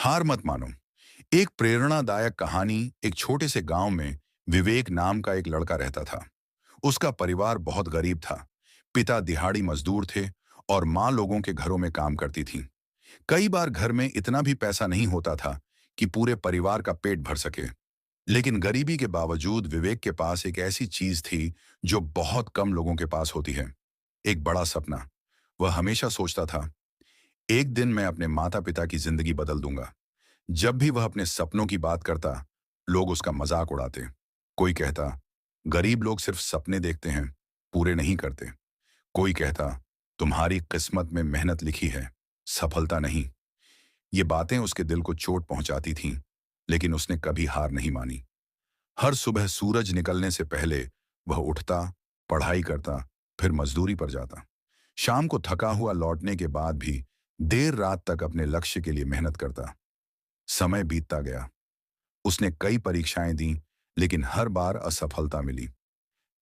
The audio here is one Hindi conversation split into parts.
हार मत मानो। एक प्रेरणादायक कहानी। एक छोटे से गांव में विवेक नाम का एक लड़का रहता था। उसका परिवार बहुत गरीब था। पिता दिहाड़ी मजदूर थे और माँ लोगों के घरों में काम करती थी। कई बार घर में इतना भी पैसा नहीं होता था कि पूरे परिवार का पेट भर सके। लेकिन गरीबी के बावजूद विवेक के पास एक ऐसी चीज थी जो बहुत कम लोगों के पास होती है। एक बड़ा सपना। वह हमेशा सोचता था, एक दिन मैं अपने माता पिता की जिंदगी बदल दूंगा। जब भी वह अपने सपनों की बात करता, लोग उसका मजाक उड़ाते। कोई कहता, गरीब लोग सिर्फ सपने देखते हैं, पूरे नहीं करते। कोई कहता, तुम्हारी किस्मत में मेहनत लिखी है, सफलता नहीं। ये बातें उसके दिल को चोट पहुंचाती थीं, लेकिन उसने कभी हार नहीं मानी। हर सुबह सूरज निकलने से पहले वह उठता, पढ़ाई करता, फिर मजदूरी पर जाता। शाम को थका हुआ लौटने के बाद भी देर रात तक अपने लक्ष्य के लिए मेहनत करता। समय बीतता गया। उसने कई परीक्षाएं दी, लेकिन हर बार असफलता मिली।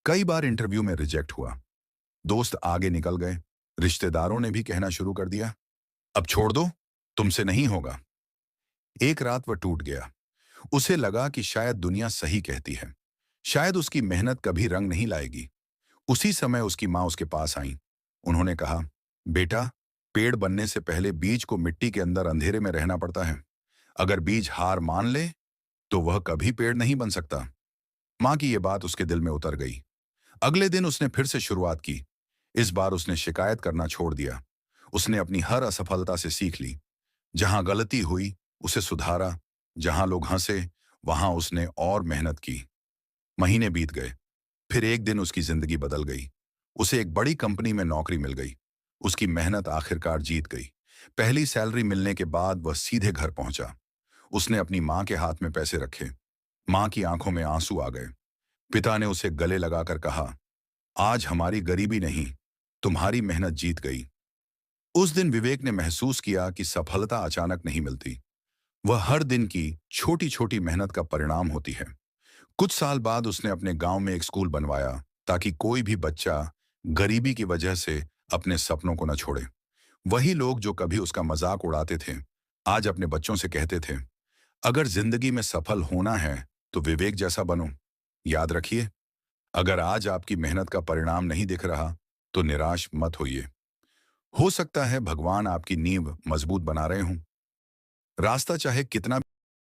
कई बार इंटरव्यू में रिजेक्ट हुआ। दोस्त आगे निकल गए। रिश्तेदारों ने भी कहना शुरू कर दिया, अब छोड़ दो, तुमसे नहीं होगा। एक रात वह टूट गया। उसे लगा कि शायद दुनिया सही कहती है। शायद उसकी मेहनत कभी रंग नहीं लाएगी। उसी समय उसकी माँ उसके पास आई। उन्होंने कहा, बेटा, पेड़ बनने से पहले बीज को मिट्टी के अंदर अंधेरे में रहना पड़ता है। अगर बीज हार मान ले तो वह कभी पेड़ नहीं बन सकता। माँ की यह बात उसके दिल में उतर गई। अगले दिन उसने फिर से शुरुआत की। इस बार उसने शिकायत करना छोड़ दिया। उसने अपनी हर असफलता से सीख ली। जहां गलती हुई उसे सुधारा। जहां लोग हंसे वहां उसने और मेहनत की। महीने बीत गए। फिर एक दिन उसकी जिंदगी बदल गई। उसे एक बड़ी कंपनी में नौकरी मिल गई। उसकी मेहनत आखिरकार जीत गई। पहली सैलरी मिलने के बाद वह सीधे घर पहुंचा। उसने अपनी माँ के हाथ में पैसे रखे। माँ की आंखों में आंसू आ गए। पिता ने उसे गले लगाकर कहा, आज हमारी गरीबी नहीं, तुम्हारी मेहनत जीत गई। उस दिन विवेक ने महसूस किया कि सफलता अचानक नहीं मिलती। वह हर दिन की छोटी छोटी मेहनत का परिणाम होती है। कुछ साल बाद उसने अपने गांव में एक स्कूल बनवाया, ताकि कोई भी बच्चा गरीबी की वजह से अपने सपनों को न छोड़े। वही लोग जो कभी उसका मजाक उड़ाते थे, आज अपने बच्चों से कहते थे, अगर जिंदगी में सफल होना है तो विवेक जैसा बनो। याद रखिए, अगर आज आपकी मेहनत का परिणाम नहीं दिख रहा तो निराश मत होइए। हो सकता है भगवान आपकी नींव मजबूत बना रहे हों। रास्ता चाहे कितना